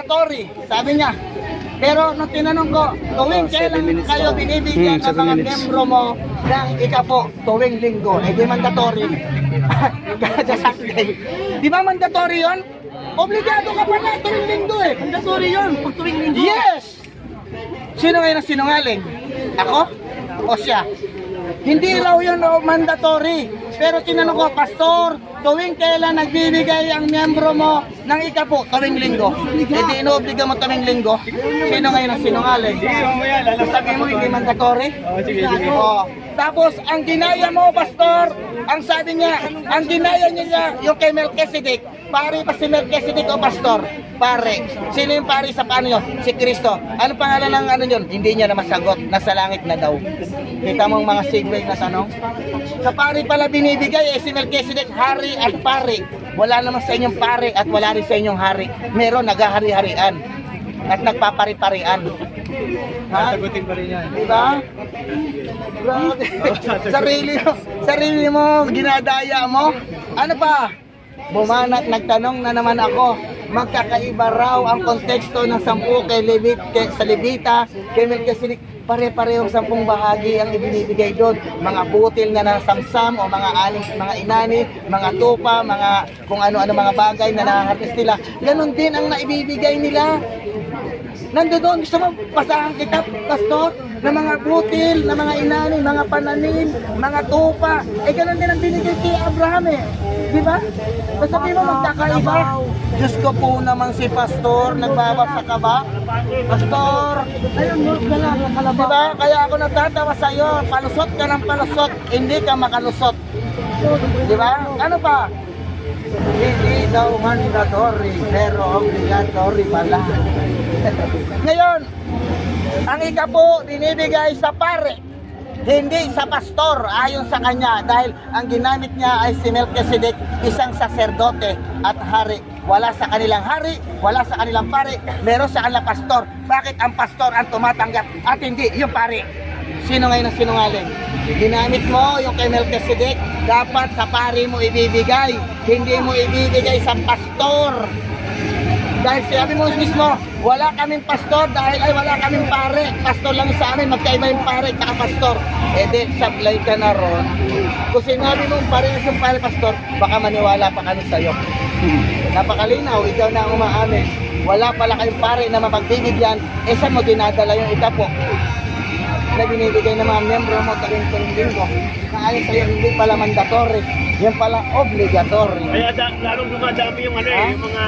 mandatory, sabi niya. Pero nung tinanong ko, tuwing kailan kayo binibigyan ng mga membro mo ng ikapo, tuwing linggo, di mandatory. Kada Saturday. Di ba mandatory yun? Obligado ka pala tuwing linggo Mandatory yun, pag tuwing linggo. Yes! Sino ngayon ang sinungaling? Ako? O siya? Hindi raw yun mandatory. Pero tinanong ko, Pastor, tuwing kailan nagbibigay ang miyembro mo ng ikapo? Tuwing linggo. Hindi inoobliga mo tuwing linggo. Sino ngayon ang sinungaling? Sabi mo hindi mandatory? Oo. Tapos ang ginaya mo, Pastor, ang sabi niya, ang ginaya niya yung kay Melchizedek, pare pa si Melchizedek o Pastor? Pare. Sino yung pare sa paano yun? Si Kristo. Ano pangalan ng ano yun? Hindi niya na masagot. Nasa langit na daw. Kita mo ang mga segue na tanong? Sa pare pala binibigay si Melchizedek, hari at pare. Wala naman sa inyong pare at wala rin sa inyong hari. Meron naghahari-harian at nagpapari-parian. Sasagutin pa rin yan. Diba? sarili mo, ginadaya mo. Ano pa? Bumanat, nagtanong na naman ako, magkakaiba raw ang konteksto ng 10 sa Levita, kay Melchizedek, pare-parehong 10 bahagi ang ibinibigay doon. Mga butil na nasamsam o mga aning, mga inani, mga tupa, mga kung ano-ano mga bagay na nahaharvest nila. Ganon din ang naibibigay nila. Nandoon, gusto mo basahan kita, Pastor, na mga butil, na mga inani, mga pananim, mga tupa. Ganon din ang binigay kay Abraham Di ba? Sabi mo magkakaiba. Diyos ko po naman si Pastor, nagbabasa ka ba? Pastor, ayun mo, diba? Kaya ako natatawa sa iyo, palusot ka ng palusot, hindi ka makalusot. Diba? Ano pa? Hindi daw mandatory, pero obligatory pala. Ngayon, ang ikapo dinibigay sa pare, hindi sa pastor ayon sa kanya, dahil ang ginamit niya ay si Melchizedek, isang saserdote at hari. Wala sa kanilang hari, wala sa kanilang pare, meron sa kanilang pastor. Bakit ang pastor ang tumatanggap at hindi yung pare? Sino ngayon ang sinungaling? Ginamit mo yung kay Melchizedek, dapat sa pare mo ibibigay, hindi mo ibibigay sa pastor. Dahil sabi mo mismo, wala kaming pastor dahil ay wala kaming pare. Pastor lang sa amin, magkaiba yung pare at pastor. Di, sablay ka na ron. Kung sinabi mo pare yung pare pastor, baka maniwala pa kami sa'yo. Napakalinaw, ikaw na ang umaamin. Wala pala kayong pare na mapagbibigyan, saan mo dinadala yung ikapo na binibigay ng mga miyembro mo tuwing linggo? Na ayon sa'yo, hindi pala mandatory, yan pala obligatory. Kaya lalong dumadami yung yung mga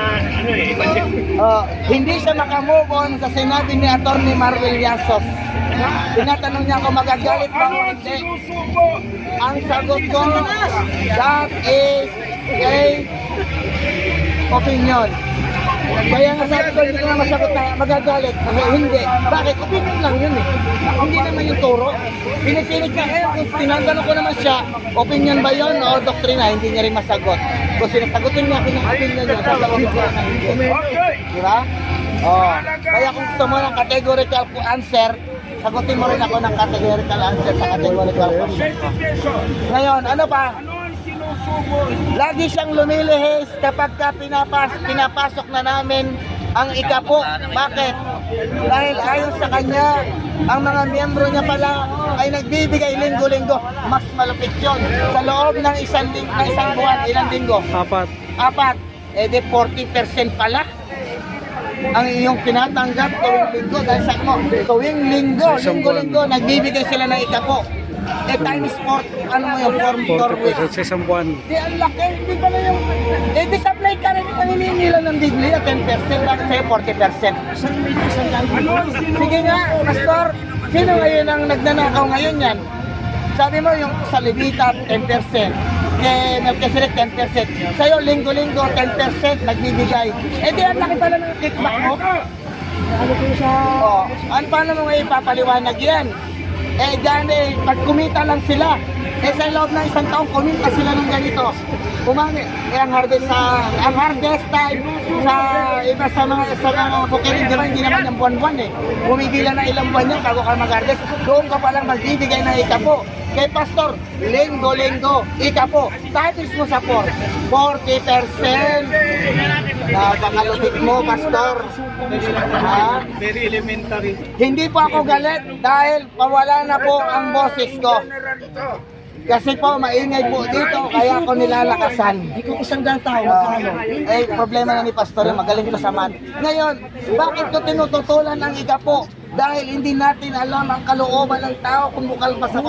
hindi siya makamove on sa sinabi ni Atty. Marvel Yasos. Tinatanong niya kung magagalit ba o hindi. Ang sagot ko, that is a opinion. Kaya nga sabi ko, hindi ko na masagot na magagalit. Kasi hindi. Bakit? Opinion lang yun Hindi naman yung turo. Pinipilit ka kung tinanong ko naman siya, opinion ba yun o doktrina? Hindi niya rin masagot. Kung sinasagutin niya ako ng opinion niya, sasagutin ko na hindi. Diba? Kaya kung gusto mo ng categorical answer, sagutin mo rin ako ng categorical answer sa categorical question. Ngayon, ano pa? Lagi siyang lumilihis kapag pinapasok na namin ang ikapo. Bakit? Dahil ayon sa kanya, ang mga miyembro niya pala ay nagbibigay linggo-linggo. Mas malupit yun. Sa loob ng isang buwan, ilang linggo? 4. Di 40% pala ang iyong tinatanggap tuwing linggo. Dahil sa mo, tuwing linggo, nagbibigay sila ng ikapo. Times 4, ano mo yung 4 weeks? Sa isang buwan. Di, ang laki, di pala yung... di supply ka rin, nangingi nila ng bigli at 10%, bakit sa'yo 40%? Sige nga, Pastor, sino ngayon ang nagnanakaw ngayon yan? Sabi mo yung sa Levita 10%, kay Melchizedek 10%, sa'yo linggo-linggo 10% nagbibigay. Di, ang laki pala ng kickback mo. Paano mo ngayon ipapaliwanag yan? Pag kumita lang sila, sa loob ng isang taong kumita sila ng ganito. Ang harvest time sa iba sa mga kukiling, di ba, hindi naman yung buwan-buwan Bumibila na ilang buwan yan bago ka mag-harvest. Doon ka palang magbibigay ng ikapo. Kay Pastor, linggo-linggo, ikapo, tatis mo sa 40%. Napakalupit mo, Pastor. Ha? Very elementary. Hindi po ako galit dahil pawala na po ang boses ko. Kasi po, maingay po dito, kaya ako nilalakasan. Ikaw isang dang tao, magkano? Problema na ni Pastor, magaling ko sa math. Ngayon, bakit ko tinututulan ang ikapo? Dahil hindi natin alam ang kalooban ng tao kung bukal pa sa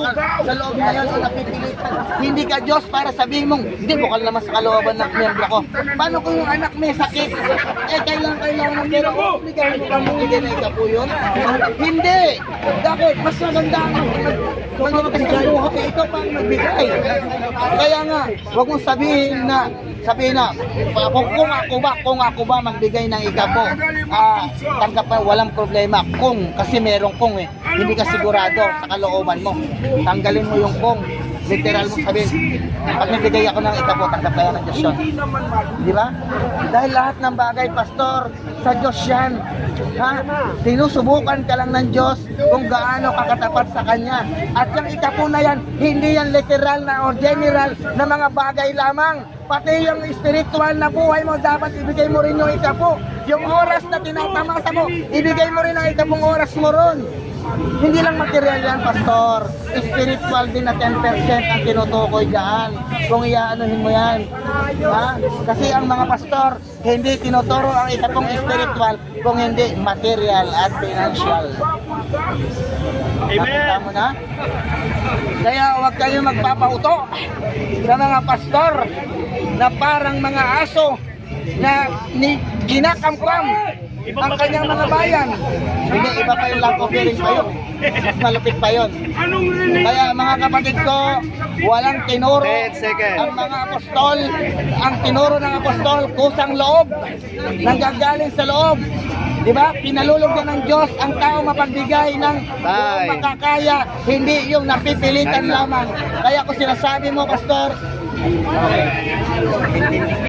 loob na yun o napipilitan. Hindi ka Diyos para sabihin mong, hindi bukal naman sa kalooban ng miyembro ko. Paano kung yung anak may sakit? Kailangan ng pera. Bigay mo kang bigay na ikapo yun? Hindi! Bakit? Mas maganda ang magiging buhay. Ikaw pang magbigay. Kaya nga, huwag mong sabihin na kung ako ba magbigay ng ikapo, tanggap pa, walang problema. Kung, kasi merong kung hindi ka sigurado sa kalooban mo. Tanggalin mo yung kung. Literal mo sabihin, pag nagbigay ako ng ikapo, tanggap kaya ng Diyos yun. Di ba? Dahil lahat ng bagay, Pastor, sa Diyos yan. Ha? Sinusubukan ka lang ng Diyos kung gaano kakatapat sa Kanya. At yung ikapo na yan, hindi yan literal na o general na mga bagay lamang. Pati yung spiritual na buhay mo, dapat ibigay mo rin yung ikapo. Yung oras na tinatamasa mo, ibigay mo rin ang ikapong oras mo ron. Hindi lang material yan, Pastor. Spiritual din na 10% ang tinutukoy dyan. Kung iaanuhin mo yan. Ha? Kasi ang mga pastor, hindi tinuturo ang ikapong spiritual kung hindi material at financial. Nakita mo na? Kaya huwag kayo magpapauto sa mga pastor na parang mga aso na kinakamkam ang kanyang mga bayan. Hindi, iba pa yung love offering pa yun. Mas malupit pa yun. Kaya mga kapatid ko, walang tinuro ang mga apostol. Ang tinuro ng apostol, kusang loob, nanggagaling sa loob. Diba? Pinalulog na ng Diyos ang tao mapagbigay ng buong makakaya, hindi yung napipilitan lamang. Kaya ko sinasabi mo, Pastor,